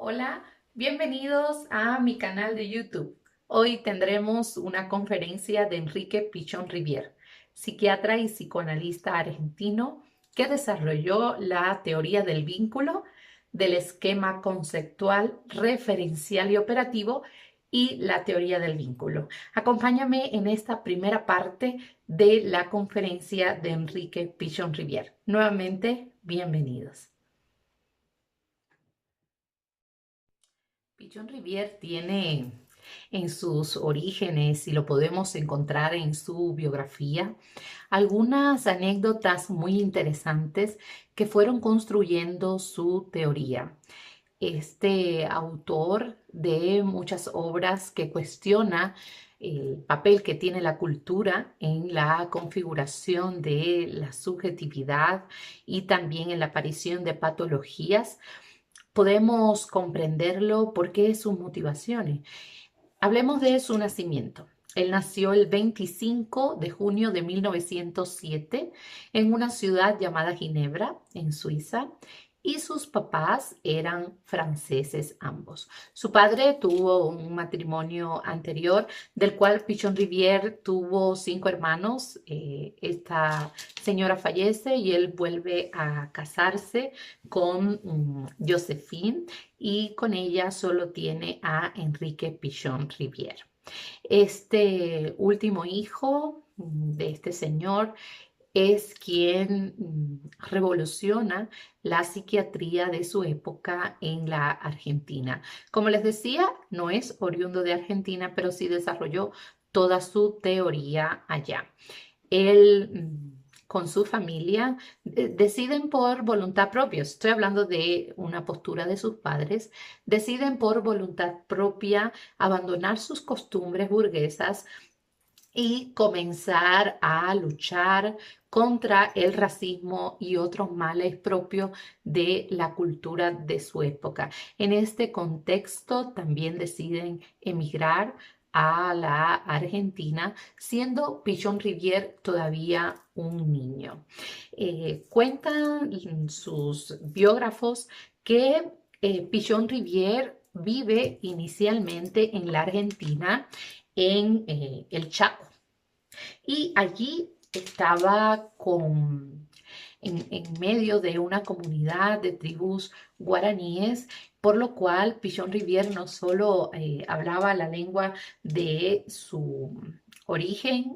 Hola, bienvenidos a mi canal de YouTube. Hoy tendremos una conferencia de Enrique Pichón Rivière, psiquiatra y psicoanalista argentino que desarrolló la teoría del vínculo, del esquema conceptual, referencial y operativo y la teoría del vínculo. Acompáñame en esta primera parte de la conferencia de Enrique Pichón Rivière. Nuevamente, bienvenidos. Pichón Rivière tiene en sus orígenes, y lo podemos encontrar en su biografía, algunas anécdotas muy interesantes que fueron construyendo su teoría. Este autor de muchas obras que cuestiona el papel que tiene la cultura en la configuración de la subjetividad y también en la aparición de patologías, podemos comprenderlo porque sus motivaciones. Hablemos de su nacimiento. Él nació el 25 de junio de 1907 en una ciudad llamada Ginebra, en Suiza, y sus papás eran franceses ambos. Su padre tuvo un matrimonio anterior del cual Pichon Rivière tuvo 5 hermanos. Esta señora fallece y él vuelve a casarse con Josephine, y con ella solo tiene a Enrique Pichon Rivière. Este último hijo de este señor es quien revoluciona la psiquiatría de su época en la Argentina. Como les decía, no es oriundo de Argentina, pero sí desarrolló toda su teoría allá. Él con su familia deciden por voluntad propia, estoy hablando de una postura de sus padres, deciden por voluntad propia abandonar sus costumbres burguesas y comenzar a luchar contra el racismo y otros males propios de la cultura de su época. En este contexto también deciden emigrar a la Argentina, siendo Pichon Rivière todavía un niño. Cuentan sus biógrafos que Pichon Rivière vive inicialmente en la Argentina, en el Chaco. Y allí estaba en medio de una comunidad de tribus guaraníes, por lo cual Pichon Rivière no solo hablaba la lengua de su origen,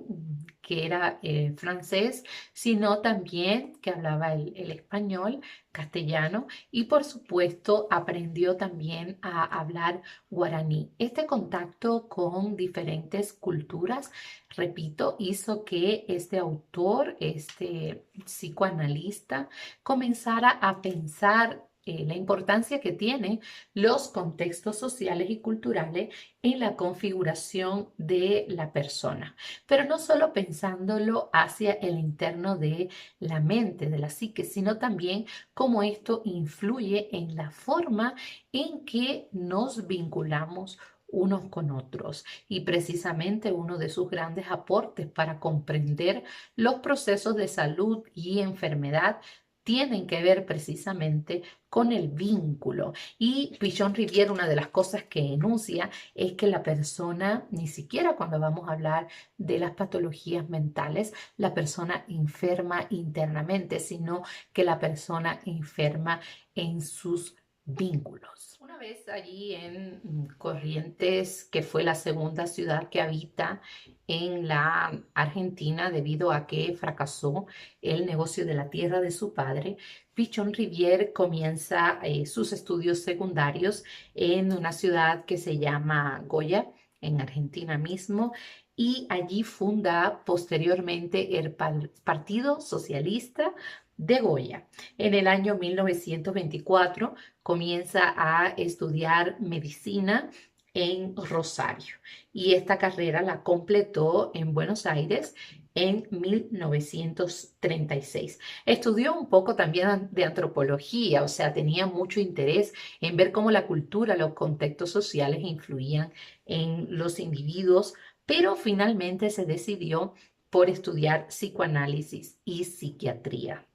que era francés, sino también que hablaba el español, castellano, y por supuesto aprendió también a hablar guaraní. Este contacto con diferentes culturas, repito, hizo que este autor, este psicoanalista, comenzara a pensar la importancia que tienen los contextos sociales y culturales en la configuración de la persona, pero no solo pensándolo hacia el interno de la mente, de la psique, sino también cómo esto influye en la forma en que nos vinculamos unos con otros. Y precisamente uno de sus grandes aportes para comprender los procesos de salud y enfermedad tienen que ver precisamente con el vínculo. Y Pichon Rivière, una de las cosas que enuncia es que la persona, ni siquiera cuando vamos a hablar de las patologías mentales, la persona enferma internamente, sino que la persona enferma en sus vínculos. Una vez allí en Corrientes, que fue la segunda ciudad que habita en la Argentina debido a que fracasó el negocio de la tierra de su padre, Pichon Rivière comienza sus estudios secundarios en una ciudad que se llama Goya, en Argentina mismo, y allí funda posteriormente el Partido Socialista de Goya. En el año 1924 comienza a estudiar medicina en Rosario, y esta carrera la completó en Buenos Aires en 1936. Estudió un poco también de antropología, o sea, tenía mucho interés en ver cómo la cultura, los contextos sociales influían en los individuos, pero finalmente se decidió por estudiar psicoanálisis y psiquiatría.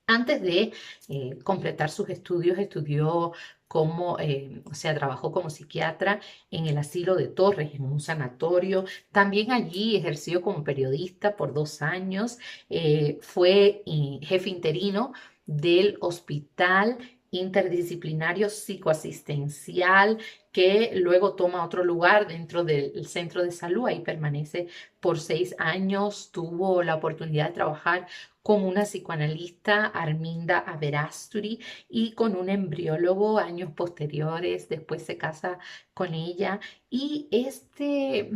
Antes de completar sus estudios, estudió como, o sea, trabajó como psiquiatra en el asilo de Torres, en un sanatorio. También allí ejerció como periodista por 2 años. Fue jefe interino del Hospital Interdisciplinario Psicoasistencial, que luego toma otro lugar dentro del centro de salud. Ahí permanece por 6 años. Tuvo la oportunidad de trabajar con una psicoanalista, Arminda Averasturi, y con un embriólogo años posteriores. Después se casa con ella y este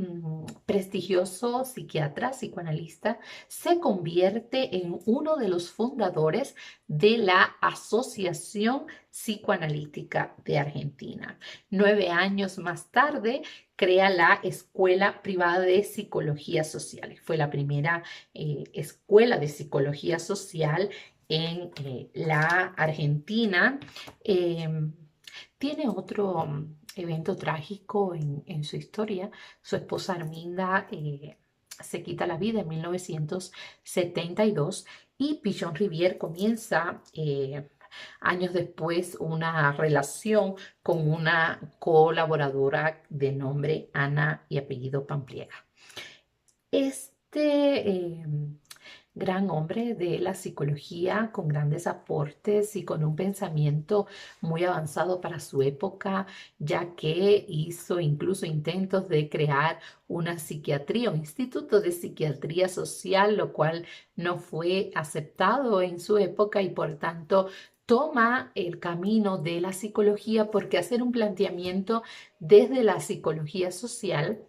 prestigioso psiquiatra, psicoanalista, se convierte en uno de los fundadores de la Asociación Psicoanalítica de Argentina. 9 años más tarde, crea la Escuela Privada de Psicología Social. Fue la primera escuela de psicología social en la Argentina. Eh, Tiene otro evento trágico en su historia. Su esposa Arminda se quita la vida en 1972 y Pichon Rivière comienza años después una relación con una colaboradora de nombre Ana y apellido Pampliega. Este gran hombre de la psicología con grandes aportes y con un pensamiento muy avanzado para su época, ya que hizo incluso intentos de crear una psiquiatría, un instituto de psiquiatría social, lo cual no fue aceptado en su época y por tanto toma el camino de la psicología, porque hacer un planteamiento desde la psicología social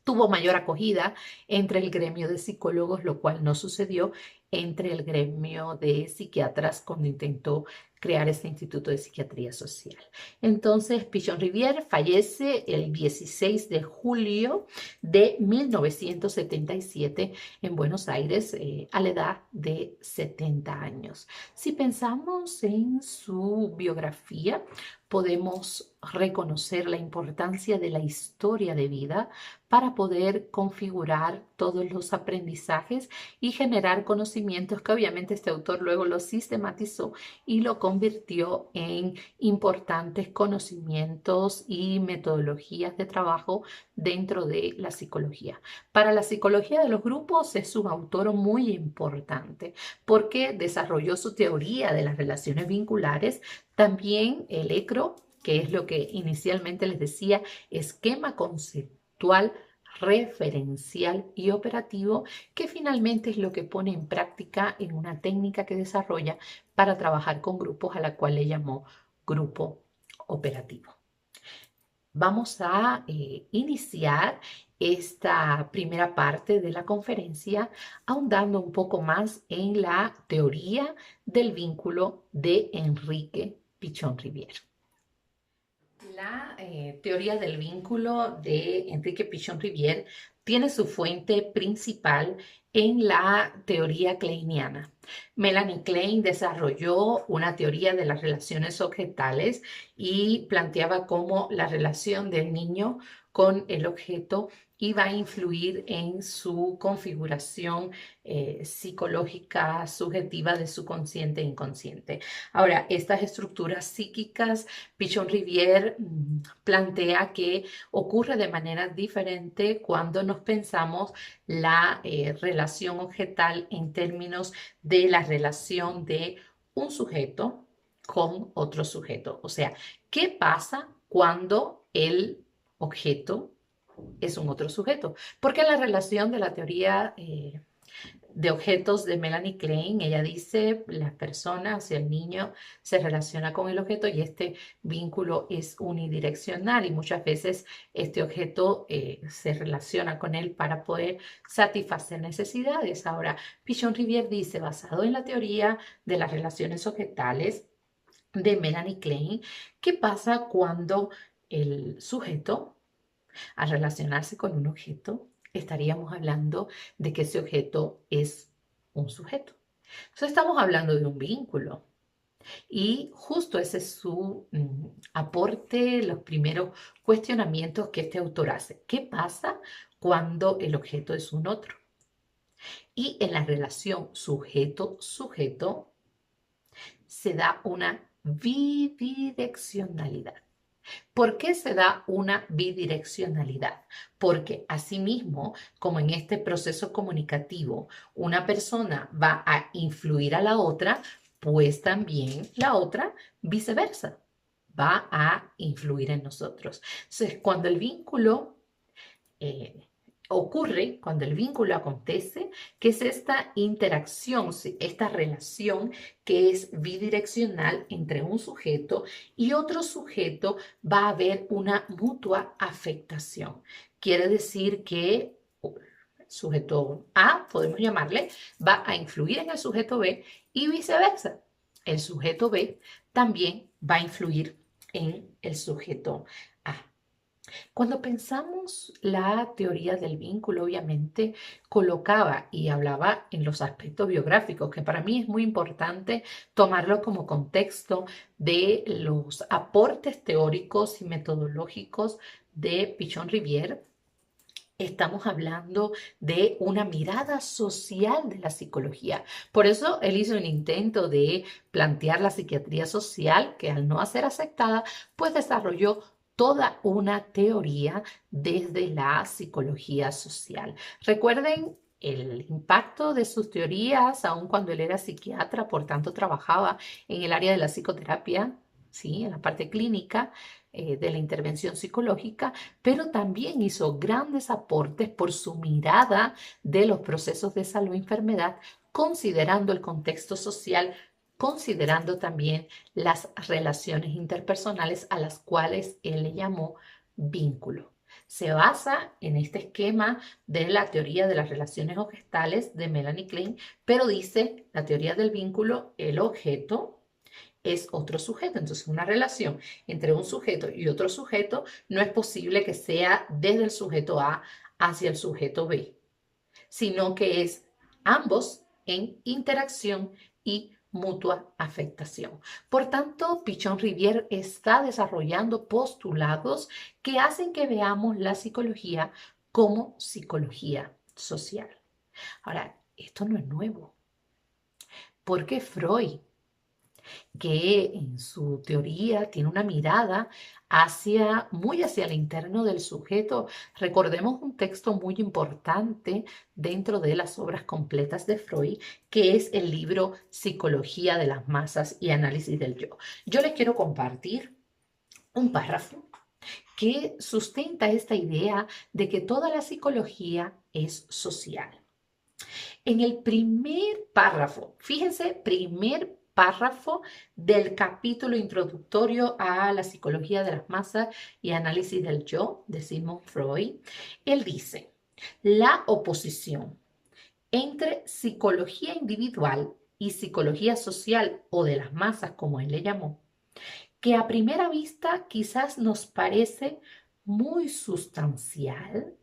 tuvo mayor acogida entre el gremio de psicólogos, lo cual no sucedió entre el gremio de psiquiatras cuando intentó crear este Instituto de Psiquiatría Social. Entonces, Pichon Rivière fallece el 16 de julio de 1977 en Buenos Aires a la edad de 70 años. Si pensamos en su biografía, podemos reconocer la importancia de la historia de vida para poder configurar todos los aprendizajes y generar conocimientos que obviamente este autor luego lo sistematizó y lo convirtió en importantes conocimientos y metodologías de trabajo dentro de la psicología. Para la psicología de los grupos es un autor muy importante porque desarrolló su teoría de las relaciones vinculares, también el ECRO, que es lo que inicialmente les decía, esquema conceptual, referencial y operativo, que finalmente es lo que pone en práctica en una técnica que desarrolla para trabajar con grupos, a la cual le llamó grupo operativo. Vamos a iniciar esta primera parte de la conferencia ahondando un poco más en la teoría del vínculo de Enrique Pichon Rivière. La teoría del vínculo de Enrique Pichon Rivière tiene su fuente principal en la teoría kleiniana. Melanie Klein desarrolló una teoría de las relaciones objetales y planteaba cómo la relación del niño con el objeto iba a influir en su configuración psicológica subjetiva de su consciente e inconsciente. Ahora, estas estructuras psíquicas, Pichon Rivière plantea que ocurre de manera diferente cuando nos pensamos la relación objetal en términos de la relación de un sujeto con otro sujeto. O sea, ¿qué pasa cuando el objeto es un otro sujeto? Porque la relación de la teoría de objetos de Melanie Klein, ella dice, las personas, el niño se relaciona con el objeto y este vínculo es unidireccional y muchas veces este objeto se relaciona con él para poder satisfacer necesidades. Ahora, Pichon Rivière dice, basado en la teoría de las relaciones objetales de Melanie Klein, ¿qué pasa cuando el sujeto, al relacionarse con un objeto, estaríamos hablando de que ese objeto es un sujeto? Entonces estamos hablando de un vínculo y justo ese es su aporte, los primeros cuestionamientos que este autor hace. ¿Qué pasa cuando el objeto es un otro? Y en la relación sujeto-sujeto, se da una bidireccionalidad. ¿Por qué se da una bidireccionalidad? Porque asimismo, como en este proceso comunicativo, una persona va a influir a la otra, pues también la otra viceversa va a influir en nosotros. Entonces, cuando el vínculo ocurre, cuando el vínculo acontece, que es esta interacción, esta relación que es bidireccional entre un sujeto y otro sujeto, va a haber una mutua afectación. Quiere decir que el sujeto A, podemos llamarle, va a influir en el sujeto B y viceversa. El sujeto B también va a influir en el sujeto A. Cuando pensamos la teoría del vínculo, obviamente colocaba y hablaba en los aspectos biográficos, que para mí es muy importante tomarlo como contexto de los aportes teóricos y metodológicos de Pichon-Rivière. Estamos hablando de una mirada social de la psicología. Por eso él hizo un intento de plantear la psiquiatría social, que al no ser aceptada, pues desarrolló toda una teoría desde la psicología social. Recuerden el impacto de sus teorías, aun cuando él era psiquiatra, por tanto trabajaba en el área de la psicoterapia, ¿sí? En la parte clínica de la intervención psicológica, pero también hizo grandes aportes por su mirada de los procesos de salud y enfermedad, considerando el contexto social, considerando también las relaciones interpersonales a las cuales él le llamó vínculo. Se basa en este esquema de la teoría de las relaciones objetales de Melanie Klein, pero dice la teoría del vínculo, el objeto es otro sujeto. Entonces, una relación entre un sujeto y otro sujeto no es posible que sea desde el sujeto A hacia el sujeto B, sino que es ambos en interacción y mutua afectación. Por tanto, Pichon-Rivière está desarrollando postulados que hacen que veamos la psicología como psicología social. Ahora, esto no es nuevo, porque Freud, que en su teoría tiene una mirada muy hacia el interno del sujeto. Recordemos un texto muy importante dentro de las obras completas de Freud, que es el libro Psicología de las masas y análisis del yo. Yo les quiero compartir un párrafo que sustenta esta idea de que toda la psicología es social. En el primer párrafo, fíjense, primer párrafo del capítulo introductorio a la psicología de las masas y análisis del yo de Sigmund Freud, él dice, la oposición entre psicología individual y psicología social o de las masas, como él le llamó, que a primera vista quizás nos parece muy sustancial,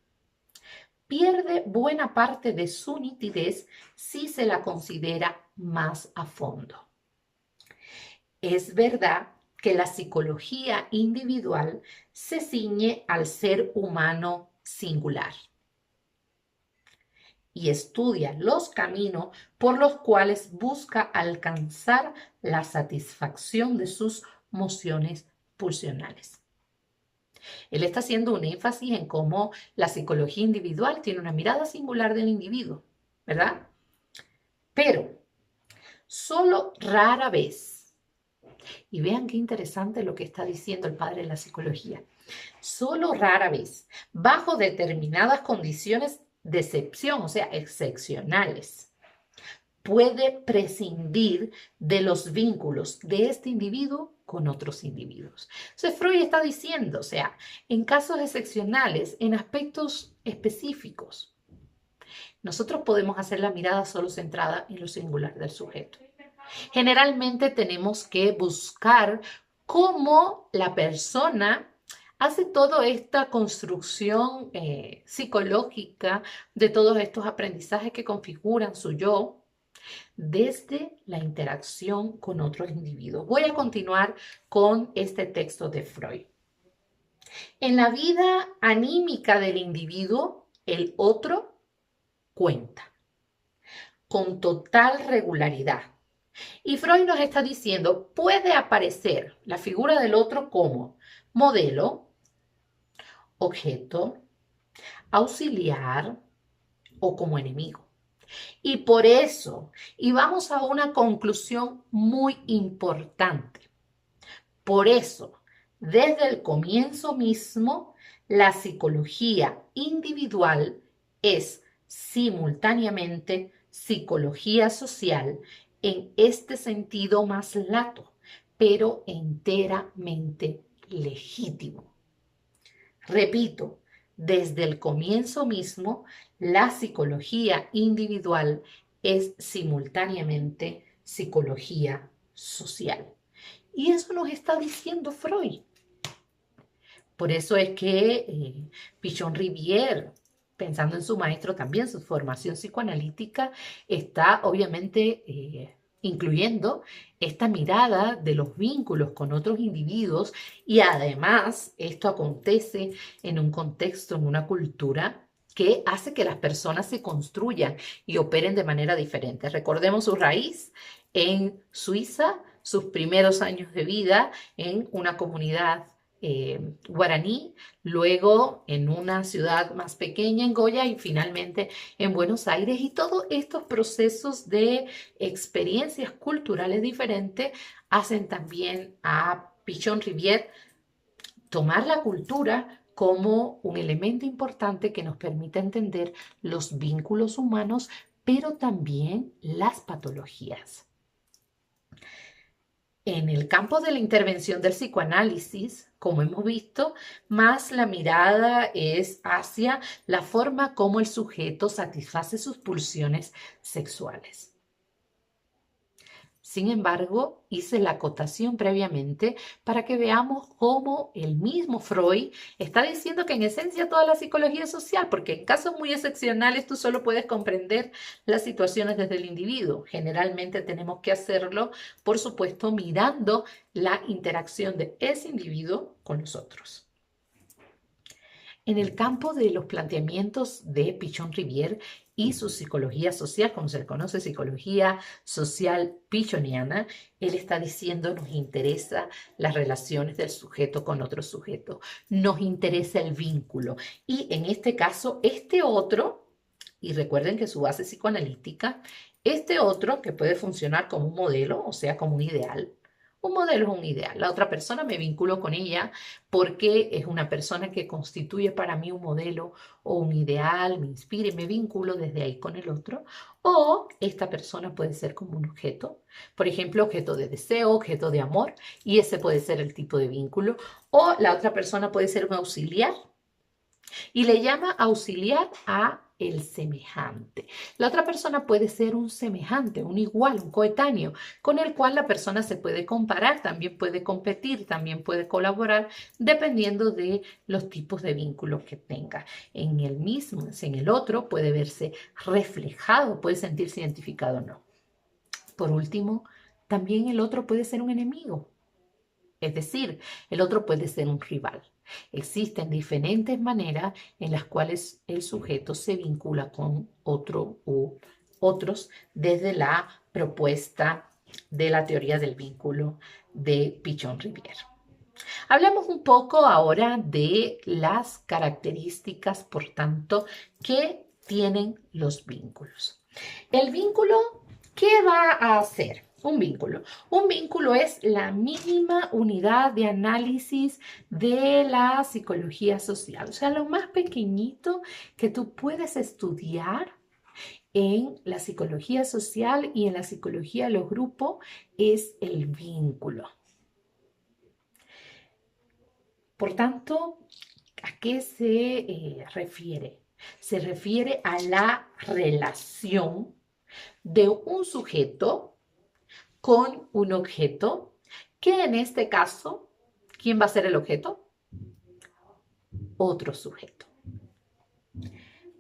pierde buena parte de su nitidez si se la considera más a fondo. Es verdad que la psicología individual se ciñe al ser humano singular y estudia los caminos por los cuales busca alcanzar la satisfacción de sus mociones pulsionales. Él está haciendo un énfasis en cómo la psicología individual tiene una mirada singular del individuo, ¿verdad? Pero solo rara vez, y vean qué interesante lo que está diciendo el padre de la psicología, solo rara vez, bajo determinadas condiciones de excepción, o sea, excepcionales, puede prescindir de los vínculos de este individuo con otros individuos. Entonces Freud está diciendo, o sea, en casos excepcionales, en aspectos específicos, nosotros podemos hacer la mirada solo centrada en lo singular del sujeto. Generalmente tenemos que buscar cómo la persona hace toda esta construcción psicológica de todos estos aprendizajes que configuran su yo, desde la interacción con otros individuos. Voy a continuar con este texto de Freud. En la vida anímica del individuo, el otro cuenta con total regularidad, Y Freud nos está diciendo, puede aparecer la figura del otro como modelo, objeto, auxiliar o como enemigo. Y por eso, y vamos a una conclusión muy importante, por eso, desde el comienzo mismo, la psicología individual es simultáneamente psicología social en este sentido más lato, pero enteramente legítimo. Repito, desde el comienzo mismo, la psicología individual es simultáneamente psicología social. Y eso nos está diciendo Freud. Por eso es que Pichon Rivière, pensando en su maestro también, su formación psicoanalítica, está obviamente incluyendo esta mirada de los vínculos con otros individuos y además esto acontece en un contexto, en una cultura que hace que las personas se construyan y operen de manera diferente. Recordemos su raíz en Suiza, sus primeros años de vida en una comunidad guaraní, luego en una ciudad más pequeña, en Goya, y finalmente en Buenos Aires. Y todos estos procesos de experiencias culturales diferentes hacen también a Pichon Rivière tomar la cultura como un elemento importante que nos permite entender los vínculos humanos, pero también las patologías. En el campo de la intervención del psicoanálisis, como hemos visto, más la mirada es hacia la forma como el sujeto satisface sus pulsiones sexuales. Sin embargo, hice la acotación previamente para que veamos cómo el mismo Freud está diciendo que en esencia toda la psicología es social, porque en casos muy excepcionales tú solo puedes comprender las situaciones desde el individuo. Generalmente tenemos que hacerlo, por supuesto, mirando la interacción de ese individuo con los otros. En el campo de los planteamientos de Pichon Rivière y su psicología social, como se le conoce, psicología social pichoniana, él está diciendo nos interesa las relaciones del sujeto con otro sujeto, nos interesa el vínculo. Y en este caso, este otro, y recuerden que su base psicoanalítica, este otro que puede funcionar como un modelo, o sea, como un ideal. Un modelo es un ideal. La otra persona me vinculo con ella porque es una persona que constituye para mí un modelo o un ideal, me inspira y me vinculo desde ahí con el otro. O esta persona puede ser como un objeto, por ejemplo, objeto de deseo, objeto de amor, y ese puede ser el tipo de vínculo. O la otra persona puede ser un auxiliar y le llama auxiliar a el semejante. La otra persona puede ser un semejante, un igual, un coetáneo, con el cual la persona se puede comparar, también puede competir, también puede colaborar, dependiendo de los tipos de vínculos que tenga. En el mismo, en el otro, puede verse reflejado, puede sentirse identificado o no. Por último, también el otro puede ser un enemigo. Es decir, el otro puede ser un rival. Existen diferentes maneras en las cuales el sujeto se vincula con otro u otros desde la propuesta de la teoría del vínculo de Pichon Rivière. Hablamos un poco ahora de las características, por tanto, que tienen los vínculos. El vínculo, ¿qué va a hacer? Un vínculo. Un vínculo es la mínima unidad de análisis de la psicología social. O sea, lo más pequeñito que tú puedes estudiar en la psicología social y en la psicología de los grupos es el vínculo. Por tanto, ¿a qué se refiere? Se refiere a la relación de un sujeto con un objeto, que en este caso, ¿quién va a ser el objeto? Otro sujeto.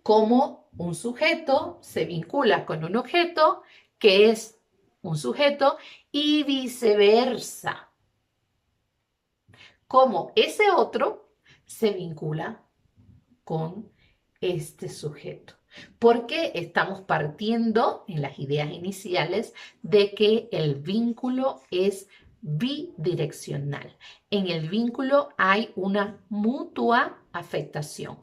Como un sujeto se vincula con un objeto que es un sujeto y viceversa. Como ese otro se vincula con este sujeto. Porque estamos partiendo en las ideas iniciales de que el vínculo es bidireccional. En el vínculo hay una mutua afectación.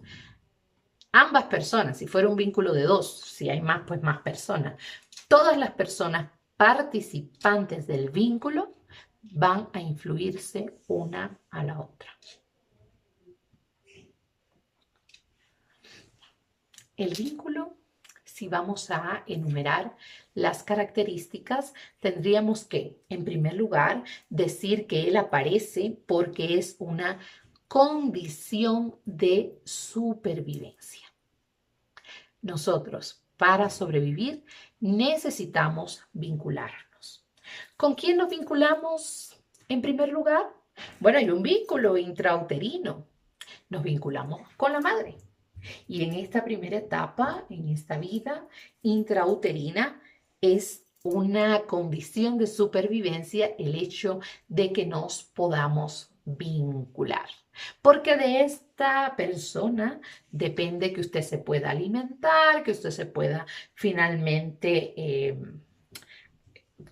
Ambas personas, si fuera un vínculo de dos, si hay más, pues más personas, todas las personas participantes del vínculo van a influirse una a la otra. El vínculo, si vamos a enumerar las características, tendríamos que, en primer lugar, decir que él aparece porque es una condición de supervivencia. Nosotros, para sobrevivir, necesitamos vincularnos. ¿Con quién nos vinculamos en primer lugar? Bueno, hay un vínculo intrauterino. Nos vinculamos con la madre. Y en esta primera etapa, en esta vida intrauterina, es una condición de supervivencia el hecho de que nos podamos vincular. Porque de esta persona depende que usted se pueda alimentar, que usted se pueda finalmente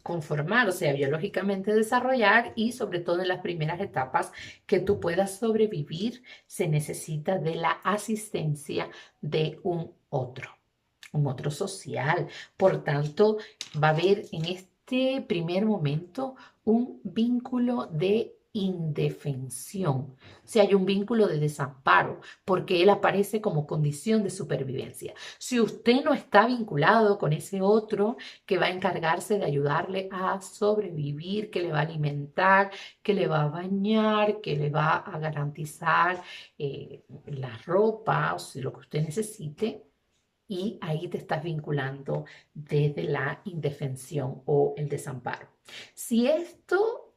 conformar, o sea, biológicamente desarrollar y sobre todo en las primeras etapas que tú puedas sobrevivir, se necesita de la asistencia de un otro social. Por tanto, va a haber en este primer momento un vínculo de indefensión. O sea, hay un vínculo de desamparo, porque él aparece como condición de supervivencia. Si usted no está vinculado con ese otro que va a encargarse de ayudarle a sobrevivir, que le va a alimentar, que le va a bañar, que le va a garantizar la ropa, o sea, lo que usted necesite, y ahí te estás vinculando desde la indefensión o el desamparo. Si esto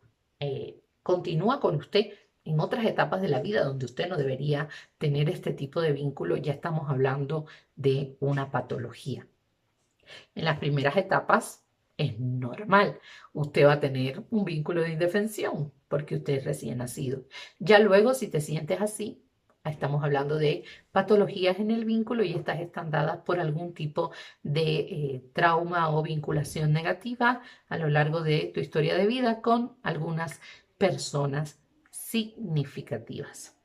continúa con usted en otras etapas de la vida donde usted no debería tener este tipo de vínculo, ya estamos hablando de una patología. En las primeras etapas es normal. Usted va a tener un vínculo de indefensión porque usted es recién nacido. Ya luego, si te sientes así, estamos hablando de patologías en el vínculo y estas están dadas por algún tipo de trauma o vinculación negativa a lo largo de tu historia de vida con algunas personas significativas.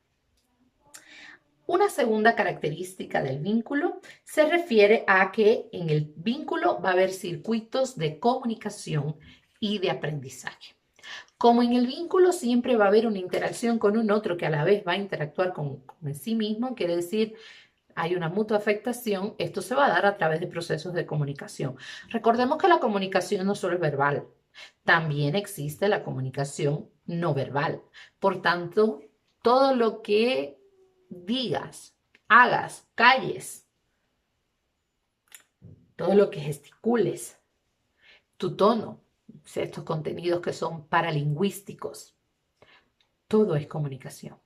Una segunda característica del vínculo se refiere a que en el vínculo va a haber circuitos de comunicación y de aprendizaje. Como en el vínculo siempre va a haber una interacción con un otro que a la vez va a interactuar con sí mismo, quiere decir, hay una mutua afectación, esto se va a dar a través de procesos de comunicación. Recordemos que la comunicación no solo es verbal, también existe la comunicación no verbal. Por tanto, todo lo que digas, hagas, calles, todo lo que gesticules, tu tono, estos contenidos que son paralingüísticos, todo es comunicación.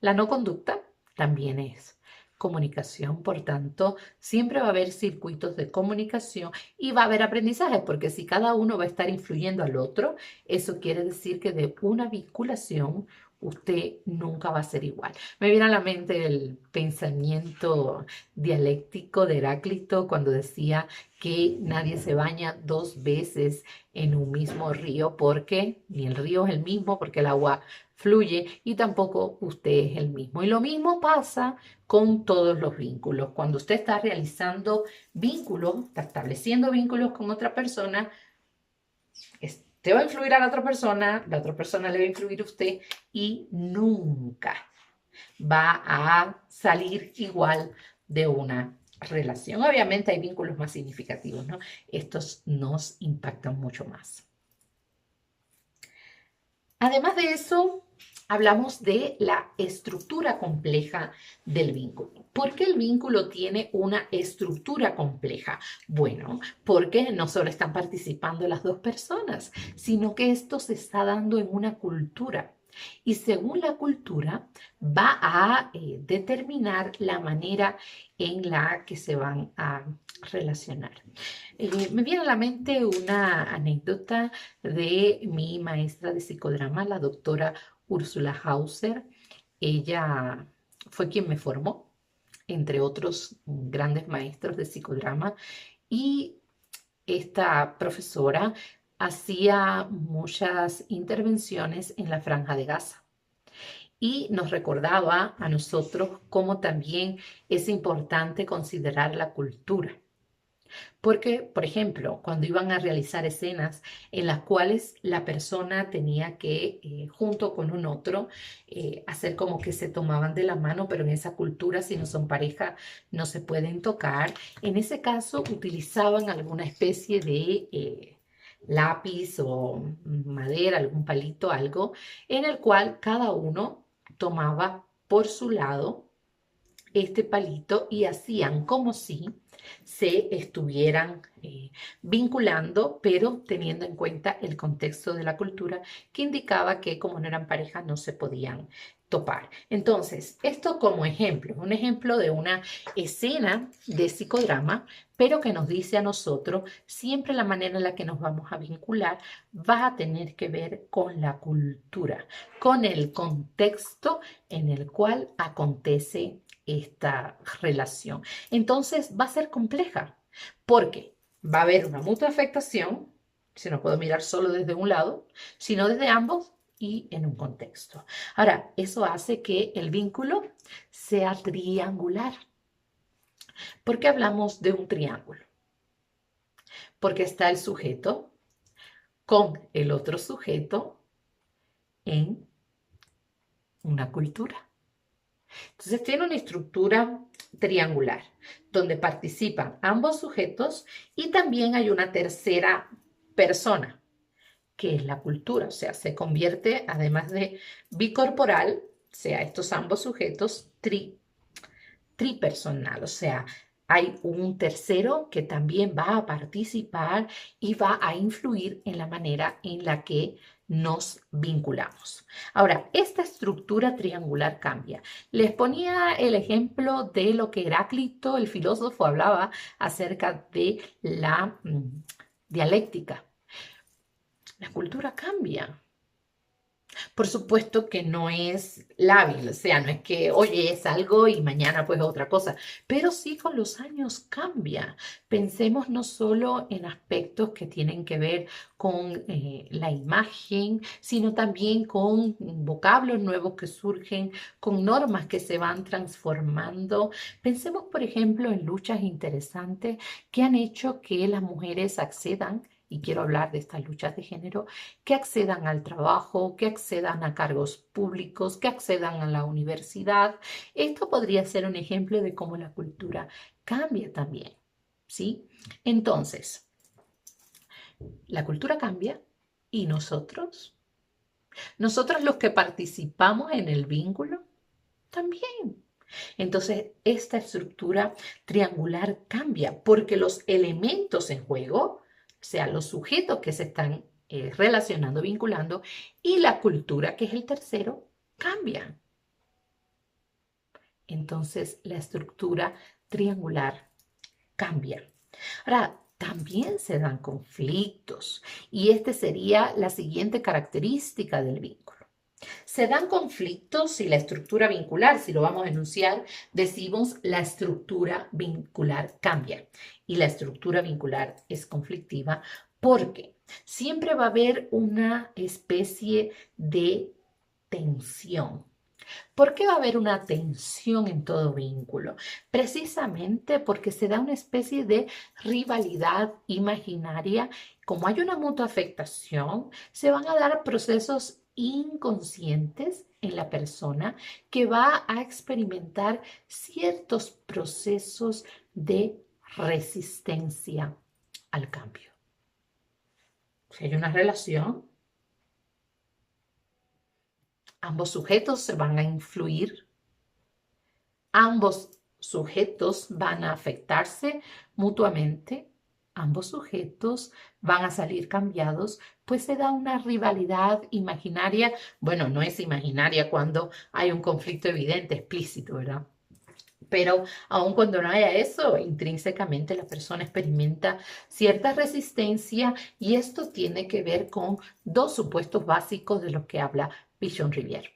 La no conducta también es comunicación, por tanto, siempre va a haber circuitos de comunicación y va a haber aprendizajes, porque si cada uno va a estar influyendo al otro, eso quiere decir que de una vinculación usted nunca va a ser igual. Me viene a la mente el pensamiento dialéctico de Heráclito cuando decía que nadie se baña dos veces en un mismo río porque ni el río es el mismo porque el agua fluye y tampoco usted es el mismo. Y lo mismo pasa con todos los vínculos. Cuando usted está realizando vínculos, está estableciendo vínculos con otra persona, te va a influir a la otra persona le va a influir a usted y nunca va a salir igual de una relación. Obviamente hay vínculos más significativos, ¿no? Estos nos impactan mucho más. Además de eso, hablamos de la estructura compleja del vínculo. ¿Por qué el vínculo tiene una estructura compleja? Bueno, porque no solo están participando las dos personas, sino que esto se está dando en una cultura. Y según la cultura va a determinar la manera en la que se van a relacionar. Me viene a la mente una anécdota de mi maestra de psicodrama, la doctora Úrsula Hauser. Ella fue quien me formó entre otros grandes maestros de psicodrama, y esta profesora hacía muchas intervenciones en la Franja de Gaza y nos recordaba a nosotros cómo también es importante considerar la cultura. Porque, por ejemplo, cuando iban a realizar escenas en las cuales la persona tenía que, junto con un otro, hacer como que se tomaban de la mano, pero en esa cultura, si no son pareja, no se pueden tocar. En ese caso, utilizaban alguna especie de lápiz o madera, algún palito, algo, en el cual cada uno tomaba por su lado este palito y hacían como si se estuvieran vinculando, pero teniendo en cuenta el contexto de la cultura que indicaba que como no eran pareja no se podían topar. Entonces, esto como ejemplo, un ejemplo de una escena de psicodrama, pero que nos dice a nosotros siempre la manera en la que nos vamos a vincular va a tener que ver con la cultura, con el contexto en el cual acontece esta relación. Entonces va a ser compleja porque va a haber una mutua afectación, si no puedo mirar solo desde un lado, sino desde ambos y en un contexto. Ahora, eso hace que el vínculo sea triangular. ¿Por qué hablamos de un triángulo? Porque está el sujeto con el otro sujeto en una cultura. Entonces tiene una estructura triangular donde participan ambos sujetos y también hay una tercera persona, que es la cultura, o sea, se convierte, además de bicorporal, o sea, estos ambos sujetos, tripersonal, o sea, hay un tercero que también va a participar y va a influir en la manera en la que nos vinculamos. Ahora, esta estructura triangular cambia. Les ponía el ejemplo de lo que Heráclito, el filósofo, hablaba acerca de la dialéctica. La cultura cambia. Por supuesto que no es lábil, o sea, no es que hoy es algo y mañana pues otra cosa, pero sí con los años cambia. Pensemos no solo en aspectos que tienen que ver con la imagen, sino también con vocablos nuevos que surgen, con normas que se van transformando. Pensemos, por ejemplo, en luchas interesantes que han hecho que las mujeres accedan, y quiero hablar de estas luchas de género, que accedan al trabajo, que accedan a cargos públicos, que accedan a la universidad. Esto podría ser un ejemplo de cómo la cultura cambia también, ¿sí? Entonces, la cultura cambia y nosotros los que participamos en el vínculo, también. Entonces, esta estructura triangular cambia porque los elementos en juego, o sea, los sujetos que se están relacionando, vinculando, y la cultura, que es el tercero, cambian. Entonces, la estructura triangular cambia. Ahora, también se dan conflictos y esta sería la siguiente característica del vínculo. Se dan conflictos si la estructura vincular, si lo vamos a enunciar, decimos la estructura vincular cambia y la estructura vincular es conflictiva porque siempre va a haber una especie de tensión. ¿Por qué va a haber una tensión en todo vínculo? Precisamente porque se da una especie de rivalidad imaginaria. Como hay una mutua afectación, se van a dar procesos inconscientes en la persona que va a experimentar ciertos procesos de resistencia al cambio. Si hay una relación, ambos sujetos se van a influir, ambos sujetos van a afectarse mutuamente, ambos sujetos van a salir cambiados, pues se da una rivalidad imaginaria. Bueno, no es imaginaria cuando hay un conflicto evidente, explícito, ¿verdad? Pero aun cuando no haya eso, intrínsecamente la persona experimenta cierta resistencia y esto tiene que ver con dos supuestos básicos de los que habla Pichon Rivière.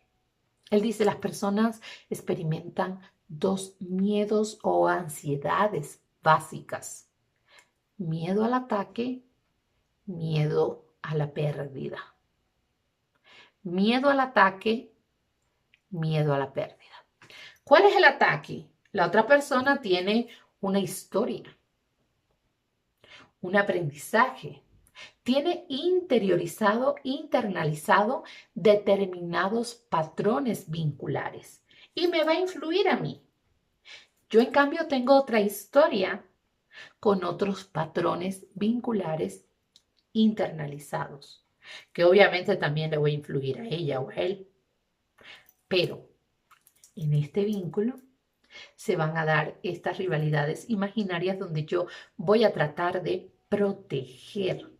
Él dice, las personas experimentan dos miedos o ansiedades básicas. Miedo al ataque, miedo a la pérdida. Miedo al ataque, miedo a la pérdida. ¿Cuál es el ataque? La otra persona tiene una historia, un aprendizaje, tiene interiorizado, internalizado determinados patrones vinculares y me va a influir a mí. Yo, en cambio, tengo otra historia con otros patrones vinculares internalizados, que obviamente también le voy a influir a ella o a él. Pero en este vínculo se van a dar estas rivalidades imaginarias donde yo voy a tratar de proteger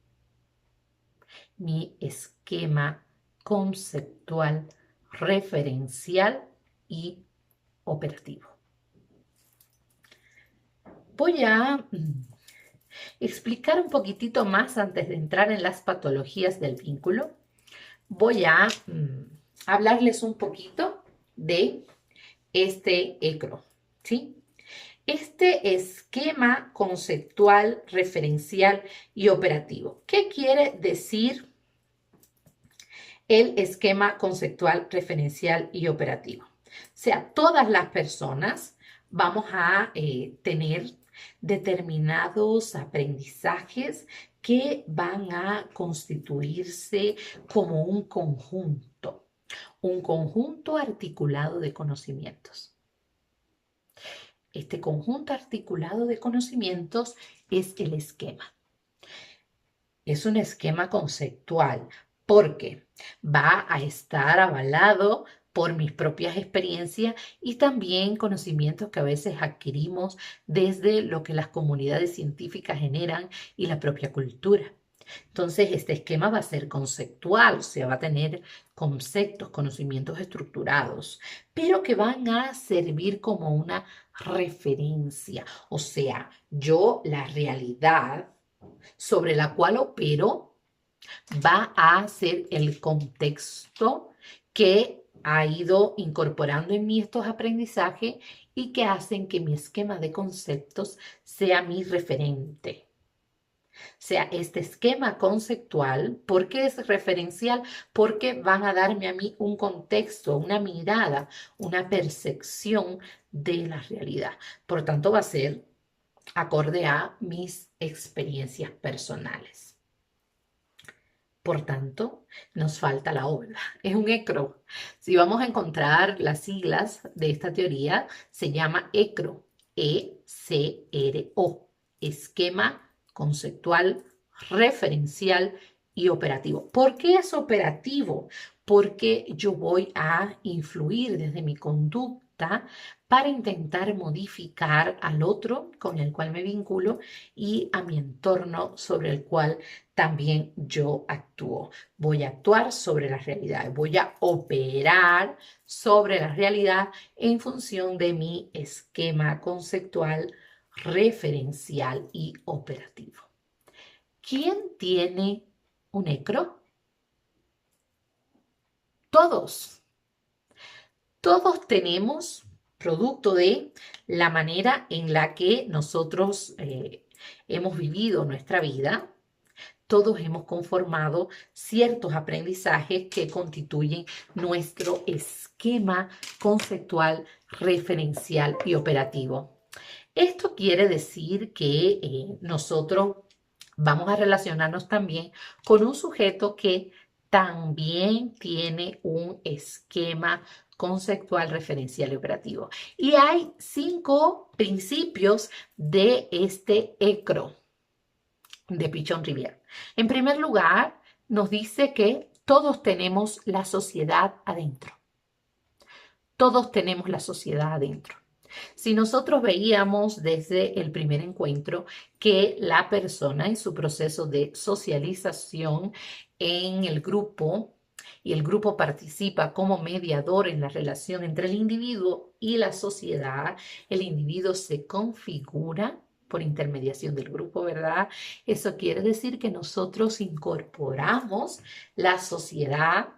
mi esquema conceptual, referencial y operativo. Voy a explicar un poquitito más antes de entrar en las patologías del vínculo. Voy a hablarles un poquito de este ECRO, ¿sí? Este esquema conceptual, referencial y operativo. ¿Qué quiere decir el esquema conceptual, referencial y operativo? O sea, todas las personas vamos a tener determinados aprendizajes que van a constituirse como un conjunto articulado de conocimientos. Este conjunto articulado de conocimientos es el esquema. Es un esquema conceptual porque va a estar avalado por mis propias experiencias y también conocimientos que a veces adquirimos desde lo que las comunidades científicas generan y la propia cultura. Entonces, este esquema va a ser conceptual, o sea, va a tener conceptos, conocimientos estructurados, pero que van a servir como una referencia. O sea, yo la realidad sobre la cual opero va a ser el contexto que ha ido incorporando en mí estos aprendizajes y que hacen que mi esquema de conceptos sea mi referente. O sea, este esquema conceptual, ¿por qué es referencial? Porque van a darme a mí un contexto, una mirada, una percepción de la realidad. Por tanto, va a ser acorde a mis experiencias personales. Por tanto, nos falta la obra. Es un ECRO. Si vamos a encontrar las siglas de esta teoría, se llama ECRO, E-C-R-O, esquema conceptual, referencial y operativo. ¿Por qué es operativo? Porque yo voy a influir desde mi conducta para intentar modificar al otro con el cual me vinculo y a mi entorno sobre el cual también yo actúo. Voy a actuar sobre la realidad, voy a operar sobre la realidad en función de mi esquema conceptual, referencial y operativo. ¿Quién tiene un ECRO? Todos. Todos tenemos, producto de la manera en la que nosotros hemos vivido nuestra vida, todos hemos conformado ciertos aprendizajes que constituyen nuestro esquema conceptual, referencial y operativo. Esto quiere decir que nosotros vamos a relacionarnos también con un sujeto que también tiene un esquema conceptual, referencial y operativo. Y hay 5 principios de este ECRO de Pichon-Rivière. En primer lugar, nos dice que todos tenemos la sociedad adentro. Todos tenemos la sociedad adentro. Si nosotros veíamos desde el primer encuentro que la persona en su proceso de socialización en el grupo y el grupo participa como mediador en la relación entre el individuo y la sociedad, el individuo se configura por intermediación del grupo, ¿verdad? Eso quiere decir que nosotros incorporamos la sociedad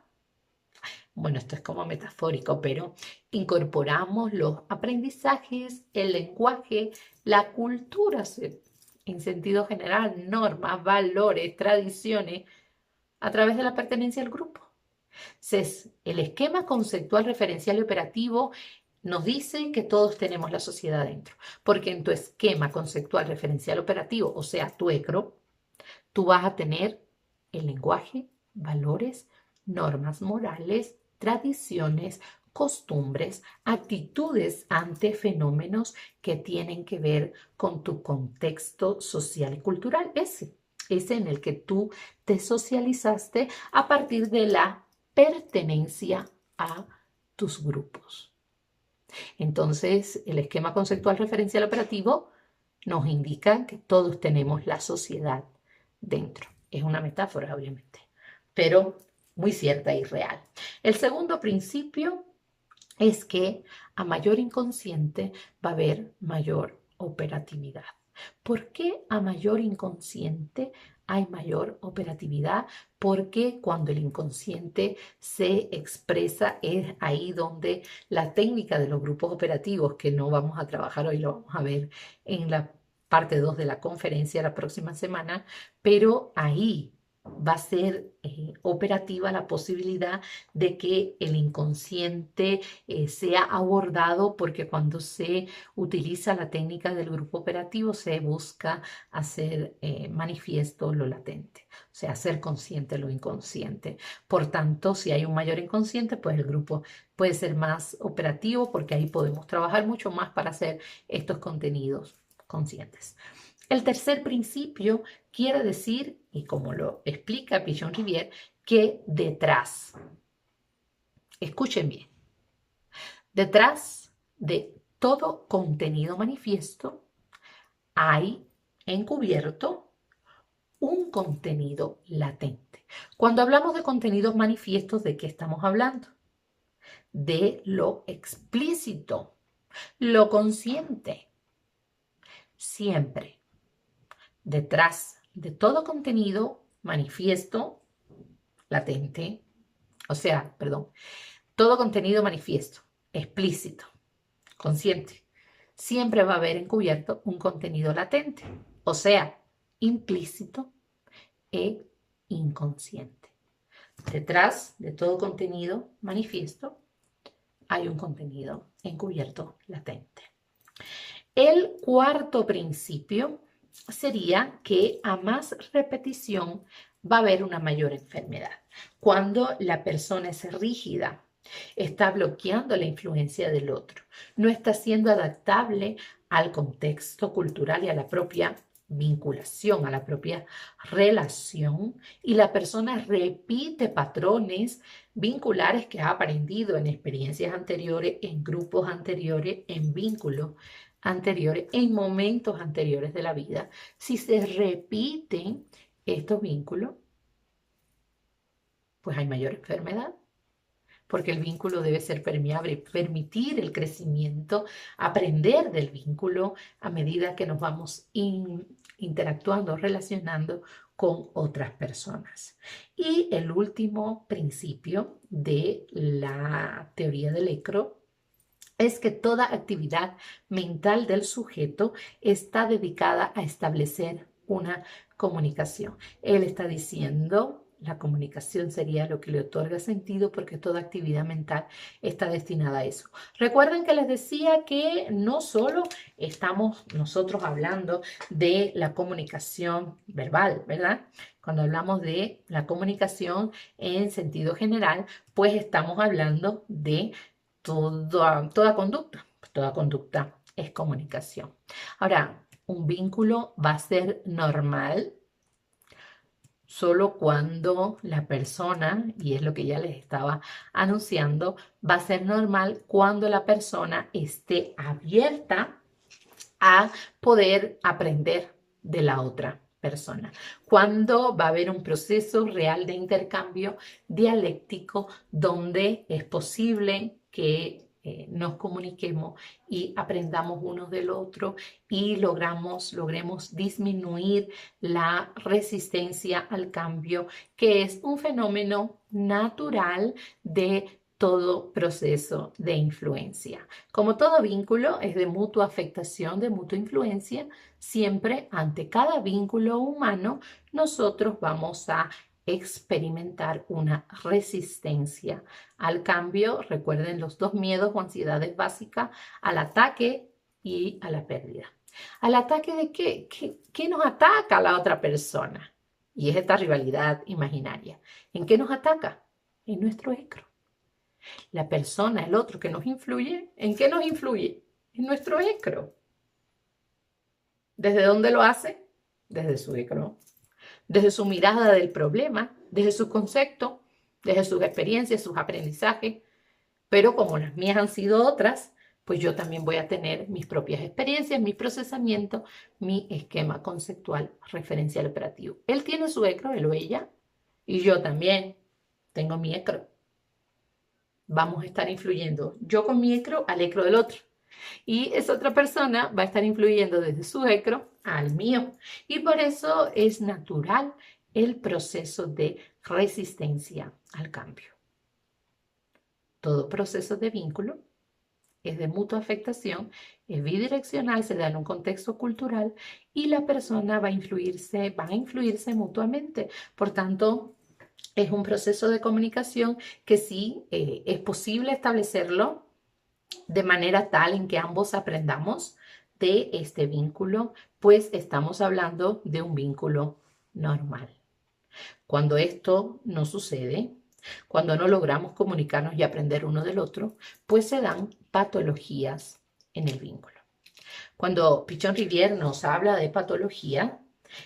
Bueno, esto es como metafórico, pero incorporamos los aprendizajes, el lenguaje, la cultura en sentido general, normas, valores, tradiciones, a través de la pertenencia al grupo. Entonces, el esquema conceptual, referencial y operativo nos dice que todos tenemos la sociedad dentro, porque en tu esquema conceptual, referencial, operativo, o sea, tu ECRO, tú vas a tener el lenguaje, valores, normas morales, tradiciones, costumbres, actitudes ante fenómenos que tienen que ver con tu contexto social y cultural, ese en el que tú te socializaste a partir de la pertenencia a tus grupos. Entonces, el esquema conceptual referencial operativo nos indica que todos tenemos la sociedad dentro. Es una metáfora, obviamente, pero muy cierta y real. El segundo principio es que a mayor inconsciente va a haber mayor operatividad. ¿Por qué a mayor inconsciente hay mayor operatividad? Porque cuando el inconsciente se expresa es ahí donde la técnica de los grupos operativos, que no vamos a trabajar hoy, lo vamos a ver en la parte 2 de la conferencia la próxima semana, pero ahí va a ser operativa la posibilidad de que el inconsciente sea abordado, porque cuando se utiliza la técnica del grupo operativo se busca hacer manifiesto lo latente, o sea, hacer consciente lo inconsciente. Por tanto, si hay un mayor inconsciente, pues el grupo puede ser más operativo, porque ahí podemos trabajar mucho más para hacer estos contenidos conscientes. El tercer principio quiere decir, y como lo explica Pichon-Rivière, que detrás, escuchen bien, detrás de todo contenido manifiesto hay encubierto un contenido latente. Cuando hablamos de contenidos manifiestos, ¿de qué estamos hablando? De lo explícito, lo consciente. Siempre detrás de todo contenido manifiesto, latente, todo contenido manifiesto, explícito, consciente, siempre va a haber encubierto un contenido latente, o sea, implícito e inconsciente. Detrás de todo contenido manifiesto hay un contenido encubierto latente. El cuarto principio sería que a más repetición va a haber una mayor enfermedad. Cuando la persona es rígida, está bloqueando la influencia del otro, no está siendo adaptable al contexto cultural y a la propia vinculación, a la propia relación, y la persona repite patrones vinculares que ha aprendido en experiencias anteriores, en grupos anteriores, en vínculos anteriores, en momentos anteriores de la vida. Si se repiten estos vínculos, pues hay mayor enfermedad, porque el vínculo debe ser permeable, permitir el crecimiento, aprender del vínculo a medida que nos vamos interactuando, relacionando con otras personas. Y el último principio de la teoría del ECRO es que toda actividad mental del sujeto está dedicada a establecer una comunicación. Él está diciendo, la comunicación sería lo que le otorga sentido, porque toda actividad mental está destinada a eso. Recuerden que les decía que no solo estamos nosotros hablando de la comunicación verbal, ¿verdad? Cuando hablamos de la comunicación en sentido general, pues estamos hablando de toda conducta. Toda conducta es comunicación. Ahora, un vínculo va a ser normal solo cuando la persona, y es lo que ya les estaba anunciando, va a ser normal cuando la persona esté abierta a poder aprender de la otra persona. Cuando va a haber un proceso real de intercambio dialéctico donde es posible que nos comuniquemos y aprendamos unos del otro y logremos disminuir la resistencia al cambio, que es un fenómeno natural de todo proceso de influencia. Como todo vínculo es de mutua afectación, de mutua influencia, siempre ante cada vínculo humano nosotros vamos a experimentar una resistencia al cambio. Recuerden los dos miedos o ansiedades básicas, al ataque y a la pérdida. ¿Al ataque de qué? ¿Qué nos ataca a la otra persona? Y es esta rivalidad imaginaria. ¿En qué nos ataca? En nuestro ego. La persona, el otro que nos influye, ¿en qué nos influye? En nuestro ego. ¿Desde dónde lo hace? Desde su ego. Desde su mirada del problema, desde su concepto, desde sus experiencias, sus aprendizajes. Pero como las mías han sido otras, pues yo también voy a tener mis propias experiencias, mi procesamiento, mi esquema conceptual referencial operativo. Él tiene su ego, él o ella, y yo también tengo mi ego. Vamos a estar influyendo yo con mi ecro al ecro del otro. Y esa otra persona va a estar influyendo desde su ecro al mío. Y por eso es natural el proceso de resistencia al cambio. Todo proceso de vínculo es de mutua afectación, es bidireccional, se da en un contexto cultural y la persona va a influirse mutuamente. Por tanto, es un proceso de comunicación que sí es posible establecerlo de manera tal en que ambos aprendamos de este vínculo, pues estamos hablando de un vínculo normal. Cuando esto no sucede, cuando no logramos comunicarnos y aprender uno del otro, pues se dan patologías en el vínculo. Cuando Pichon Rivière nos habla de patología,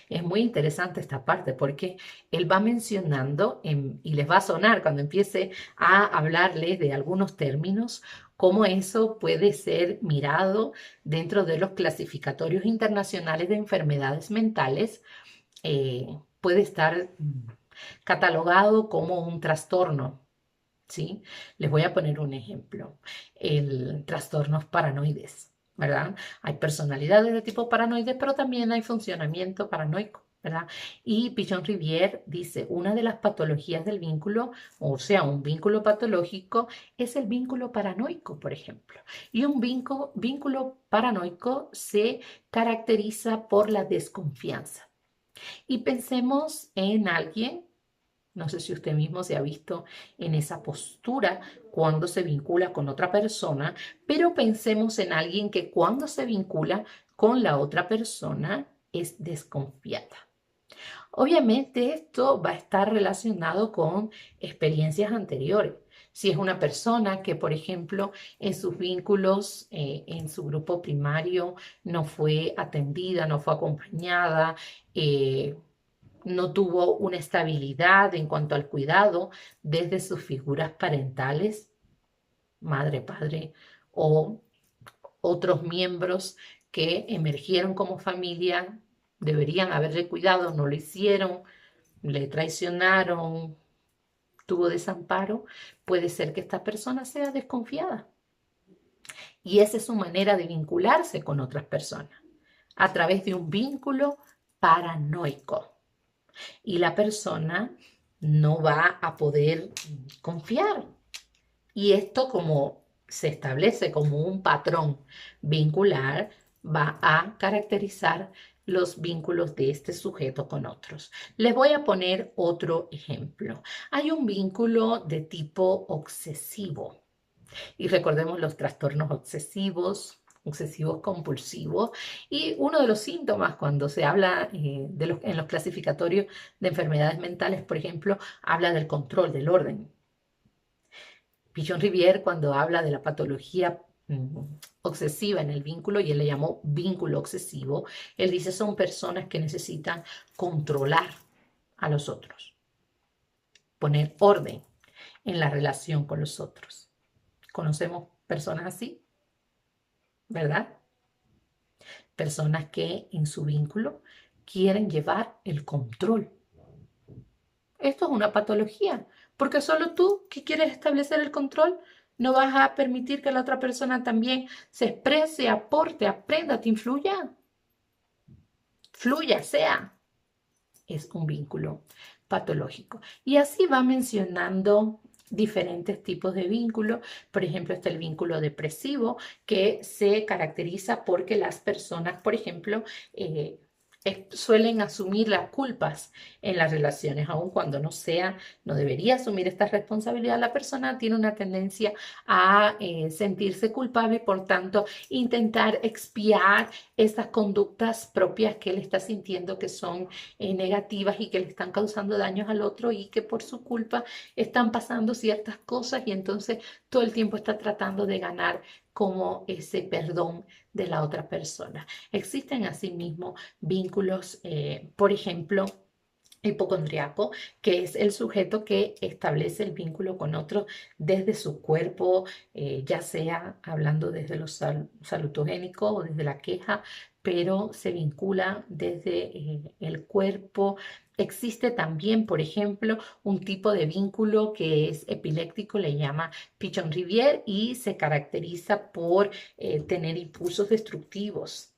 es muy interesante esta parte porque él va mencionando, y les va a sonar cuando empiece a hablarles de algunos términos, cómo eso puede ser mirado dentro de los clasificatorios internacionales de enfermedades mentales, puede estar catalogado como un trastorno, ¿sí? Les voy a poner un ejemplo, el trastornos paranoides, ¿verdad? Hay personalidades de tipo paranoide, pero también hay funcionamiento paranoico, ¿verdad? Y Pichon Rivière dice, una de las patologías del vínculo, o sea, un vínculo patológico, es el vínculo paranoico, por ejemplo. Y un vínculo paranoico se caracteriza por la desconfianza. Y pensemos en alguien, no sé si usted mismo se ha visto en esa postura cuando se vincula con otra persona, pero pensemos en alguien que cuando se vincula con la otra persona es desconfiada. Obviamente esto va a estar relacionado con experiencias anteriores. Si es una persona que, por ejemplo, en sus vínculos, en su grupo primario, no fue atendida, no fue acompañada, no tuvo una estabilidad en cuanto al cuidado desde sus figuras parentales, madre, padre o otros miembros que emergieron como familia, deberían haberle cuidado, no lo hicieron, le traicionaron, tuvo desamparo, puede ser que esta persona sea desconfiada. Y esa es su manera de vincularse con otras personas, a través de un vínculo paranoico. Y la persona no va a poder confiar. Y esto, como se establece como un patrón vincular, va a caracterizar los vínculos de este sujeto con otros. Les voy a poner otro ejemplo. Hay un vínculo de tipo obsesivo. Y recordemos los trastornos obsesivos compulsivos. Y uno de los síntomas cuando se habla en los clasificatorios de enfermedades mentales, por ejemplo, habla del control, del orden. Pichon Rivière, cuando habla de la patología obsesiva en el vínculo, y él le llamó vínculo obsesivo, él dice son personas que necesitan controlar a los otros, poner orden en la relación con los otros. ¿Conocemos personas así? ¿Verdad? Personas que en su vínculo quieren llevar el control. Esto es una patología, porque solo tú que quieres establecer el control no vas a permitir que la otra persona también se exprese, aporte, aprenda, te influya. Fluya, sea. Es un vínculo patológico. Y así va mencionando diferentes tipos de vínculos. Por ejemplo, está el vínculo depresivo, que se caracteriza porque las personas, por ejemplo, suelen asumir las culpas en las relaciones, aun cuando no debería asumir esta responsabilidad. La persona tiene una tendencia a sentirse culpable y por tanto intentar expiar estas conductas propias que él está sintiendo que son negativas y que le están causando daños al otro y que por su culpa están pasando ciertas cosas, y entonces todo el tiempo está tratando de ganar como ese perdón de la otra persona. Existen asimismo vínculos, por ejemplo, hipocondriaco, que es el sujeto que establece el vínculo con otro desde su cuerpo, ya sea hablando desde lo salutogénico o desde la queja, pero se vincula desde el cuerpo. Existe también, por ejemplo, un tipo de vínculo que es epiléptico, le llama Pichon-Rivière, y se caracteriza por tener impulsos destructivos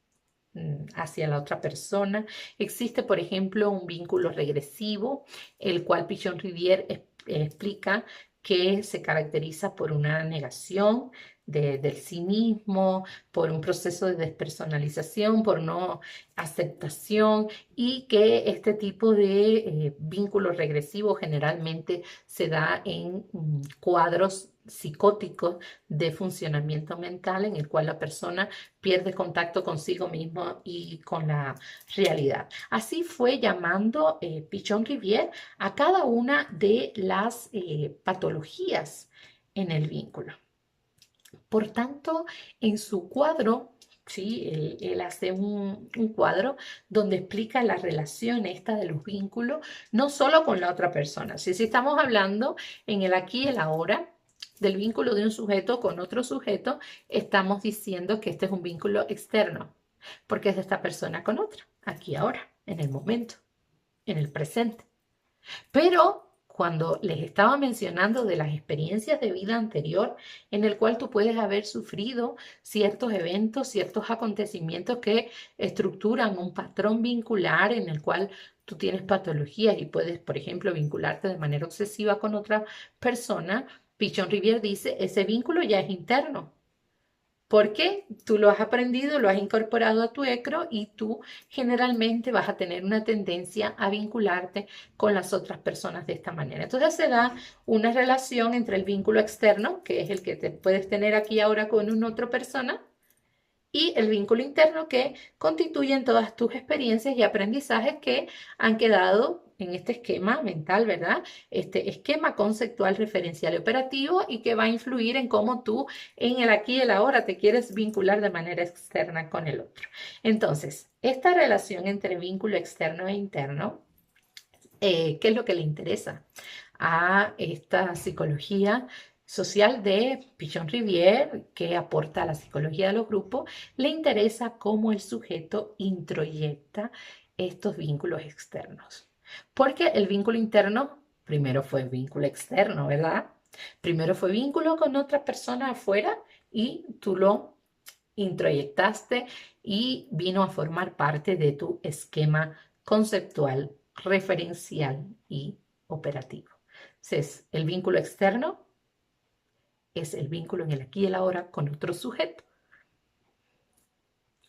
hacia la otra persona. Existe, por ejemplo, un vínculo regresivo, el cual Pichon-Rivière explica que se caracteriza por una negación del sí mismo, por un proceso de despersonalización, por no aceptación, y que este tipo de vínculo regresivo generalmente se da en cuadros psicóticos de funcionamiento mental en el cual la persona pierde contacto consigo mismo y con la realidad. Así fue llamando Pichon-Rivière a cada una de las patologías en el vínculo. Por tanto, en su cuadro, sí, él hace un cuadro donde explica la relación esta de los vínculos, no solo con la otra persona. Si estamos hablando en el aquí y el ahora, del vínculo de un sujeto con otro sujeto, estamos diciendo que este es un vínculo externo, porque es de esta persona con otra, aquí ahora, en el momento, en el presente. Pero cuando les estaba mencionando de las experiencias de vida anterior, en el cual tú puedes haber sufrido ciertos eventos, ciertos acontecimientos que estructuran un patrón vincular en el cual tú tienes patologías y puedes, por ejemplo, vincularte de manera obsesiva con otra persona, Pichon-Rivière dice, ese vínculo ya es interno. Porque tú lo has aprendido, lo has incorporado a tu ECRO y tú generalmente vas a tener una tendencia a vincularte con las otras personas de esta manera. Entonces se da una relación entre el vínculo externo, que es el que te puedes tener aquí ahora con una otra persona, y el vínculo interno, que constituyen todas tus experiencias y aprendizajes que han quedado en este esquema mental, ¿verdad? Este esquema conceptual, referencial y operativo, y que va a influir en cómo tú en el aquí y el ahora te quieres vincular de manera externa con el otro. Entonces, esta relación entre vínculo externo e interno, ¿qué es lo que le interesa a esta psicología social de Pichon-Rivière, que aporta a la psicología de los grupos? Le interesa cómo el sujeto introyecta estos vínculos externos. Porque el vínculo interno primero fue vínculo externo, ¿verdad? Primero fue vínculo con otra persona afuera y tú lo introyectaste y vino a formar parte de tu esquema conceptual, referencial y operativo. Entonces, el vínculo externo es el vínculo en el aquí y el ahora con otro sujeto.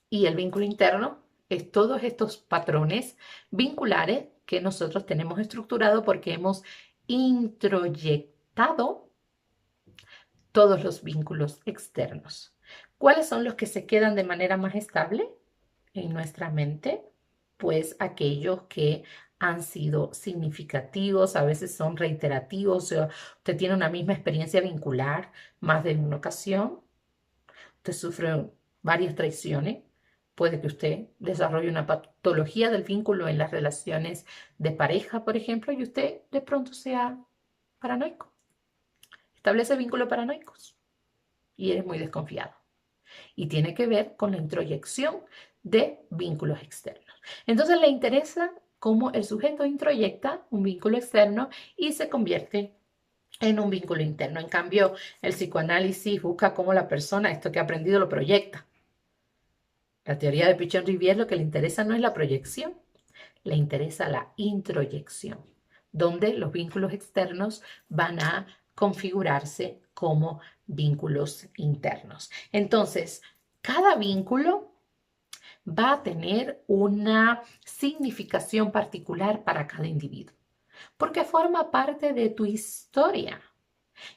Y el vínculo interno es todos estos patrones vinculares que nosotros tenemos estructurado porque hemos introyectado todos los vínculos externos. ¿Cuáles son los que se quedan de manera más estable en nuestra mente? Pues aquellos que han sido significativos, a veces son reiterativos, o sea, usted tiene una misma experiencia vincular más de una ocasión, usted sufre varias traiciones, puede que usted desarrolle una patología del vínculo en las relaciones de pareja, por ejemplo, y usted de pronto sea paranoico, establece vínculos paranoicos y eres muy desconfiado. Y tiene que ver con la introyección de vínculos externos. Entonces le interesa cómo el sujeto introyecta un vínculo externo y se convierte en un vínculo interno. En cambio, el psicoanálisis busca cómo la persona esto que ha aprendido lo proyecta. La teoría de Pichon-Rivière lo que le interesa no es la proyección, le interesa la introyección, donde los vínculos externos van a configurarse como vínculos internos. Entonces, cada vínculo va a tener una significación particular para cada individuo, porque forma parte de tu historia.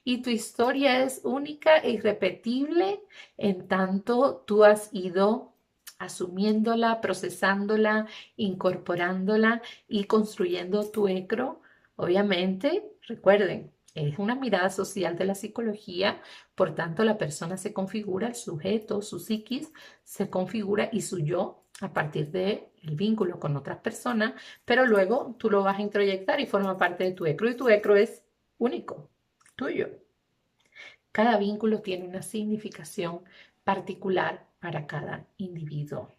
Y tu historia es única e irrepetible en tanto tú has ido asumiéndola, procesándola, incorporándola y construyendo tu ecro. Obviamente, recuerden, es una mirada social de la psicología, por tanto la persona se configura, el sujeto, su psiquis se configura y su yo a partir del vínculo con otras personas, pero luego tú lo vas a introyectar y forma parte de tu ecro y tu ecro es único, tuyo. Cada vínculo tiene una significación particular para cada individuo.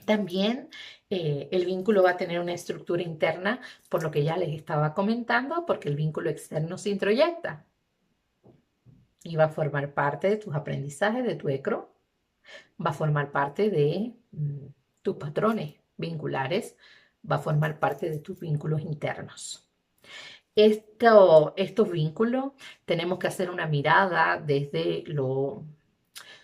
También el vínculo va a tener una estructura interna, por lo que ya les estaba comentando, porque el vínculo externo se introyecta y va a formar parte de tus aprendizajes, de tu ecro, va a formar parte de tus patrones vinculares, va a formar parte de tus vínculos internos. Estos vínculos tenemos que hacer una mirada desde lo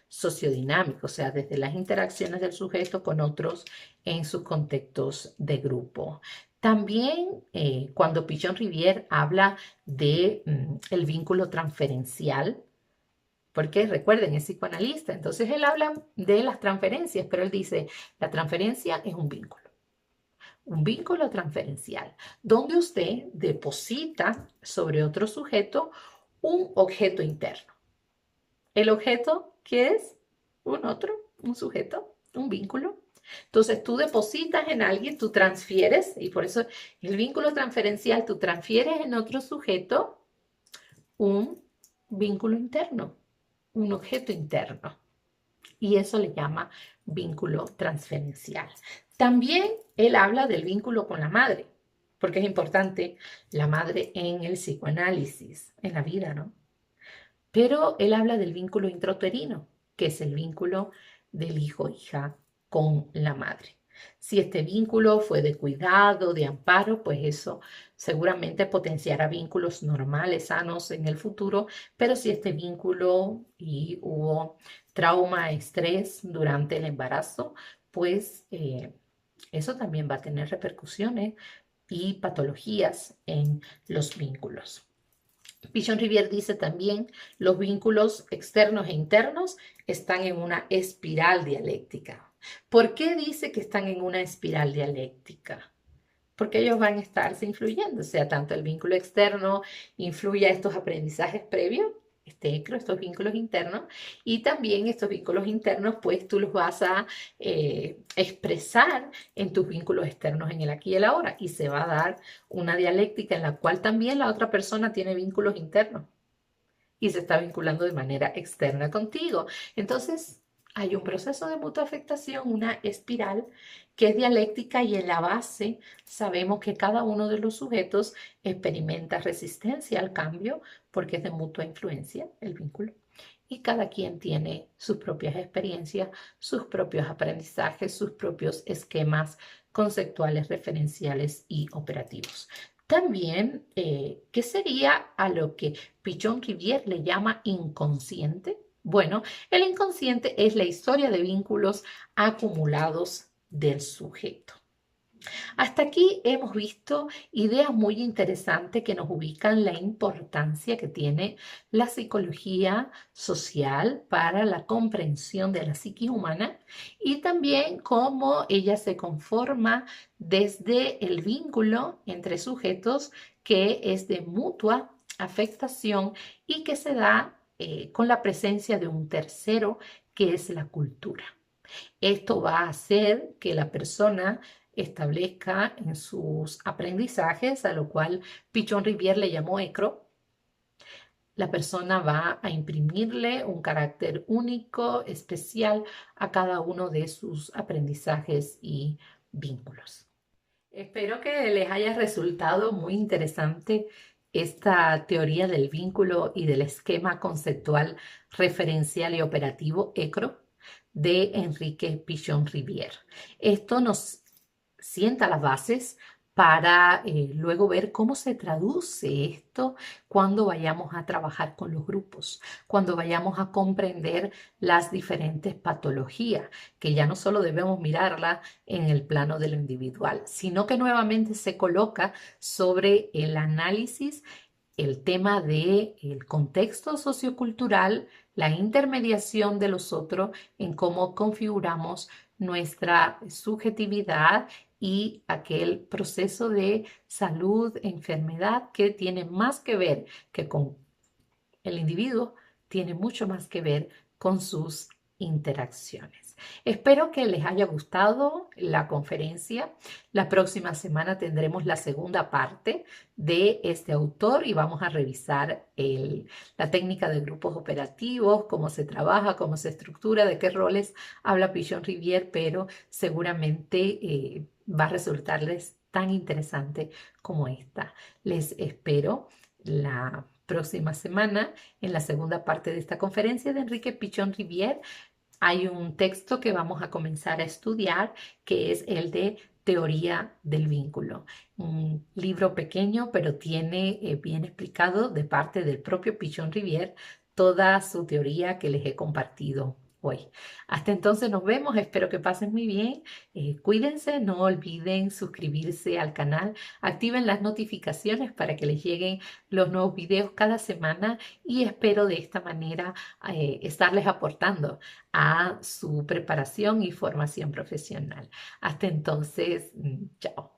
sociodinámico, o sea, desde las interacciones del sujeto con otros en sus contextos de grupo. También cuando Pichon-Rivière habla de el vínculo transferencial, porque recuerden, es psicoanalista, entonces él habla de las transferencias, pero él dice, la transferencia es un vínculo transferencial, donde usted deposita sobre otro sujeto un objeto interno. El objeto, ¿qué es? Un otro, un sujeto, un vínculo. Entonces tú depositas en alguien, tú transfieres, y por eso el vínculo transferencial, tú transfieres en otro sujeto un vínculo interno, un objeto interno. Y eso le llama vínculo transferencial. También él habla del vínculo con la madre, porque es importante la madre en el psicoanálisis, en la vida, ¿no? Pero él habla del vínculo intrauterino, que es el vínculo del hijo o hija con la madre. Si este vínculo fue de cuidado, de amparo, pues eso seguramente potenciará vínculos normales, sanos en el futuro, pero si este vínculo y hubo trauma, estrés durante el embarazo, pues eso también va a tener repercusiones y patologías en los vínculos. Pichon-Rivière dice también, los vínculos externos e internos están en una espiral dialéctica. ¿Por qué dice que están en una espiral dialéctica? Porque ellos van a estarse influyendo, o sea, tanto el vínculo externo influye a estos aprendizajes previos, estos vínculos internos, y también estos vínculos internos, pues tú los vas a expresar en tus vínculos externos en el aquí y el ahora, y se va a dar una dialéctica en la cual también la otra persona tiene vínculos internos y se está vinculando de manera externa contigo. Entonces, hay un proceso de mutua afectación, una espiral que es dialéctica y en la base sabemos que cada uno de los sujetos experimenta resistencia al cambio porque es de mutua influencia el vínculo. Y cada quien tiene sus propias experiencias, sus propios aprendizajes, sus propios esquemas conceptuales, referenciales y operativos. También, ¿qué sería a lo que Pichon-Rivière le llama inconsciente? Bueno, el inconsciente es la historia de vínculos acumulados del sujeto. Hasta aquí hemos visto ideas muy interesantes que nos ubican la importancia que tiene la psicología social para la comprensión de la psique humana y también cómo ella se conforma desde el vínculo entre sujetos que es de mutua afectación y que se da con la presencia de un tercero que es la cultura. Esto va a hacer que la persona establezca en sus aprendizajes, a lo cual Pichon-Rivière le llamó ecro. La persona va a imprimirle un carácter único, especial a cada uno de sus aprendizajes y vínculos. Espero que les haya resultado muy interesante esta teoría del vínculo y del esquema conceptual referencial y operativo ECRO de Enrique Pichon-Rivière. Esto nos sienta las bases para luego ver cómo se traduce esto cuando vayamos a trabajar con los grupos, cuando vayamos a comprender las diferentes patologías, que ya no solo debemos mirarla en el plano de lo individual, sino que nuevamente se coloca sobre el análisis el tema de el contexto sociocultural, la intermediación de los otros en cómo configuramos nuestra subjetividad y aquel proceso de salud, enfermedad que tiene más que ver que con el individuo, tiene mucho más que ver con sus interacciones. Espero que les haya gustado la conferencia. La próxima semana tendremos la segunda parte de este autor y vamos a revisar la técnica de grupos operativos, cómo se trabaja, cómo se estructura, de qué roles habla Pichon Rivière, pero seguramente va a resultarles tan interesante como esta. Les espero la próxima semana en la segunda parte de esta conferencia de Enrique Pichon Rivière. Hay un texto que vamos a comenzar a estudiar que es el de Teoría del vínculo. Un libro pequeño, pero tiene bien explicado de parte del propio Pichon Rivière toda su teoría que les he compartido hoy. Hasta entonces nos vemos, espero que pasen muy bien. Cuídense, no olviden suscribirse al canal, activen las notificaciones para que les lleguen los nuevos videos cada semana y espero de esta manera estarles aportando a su preparación y formación profesional. Hasta entonces, chao.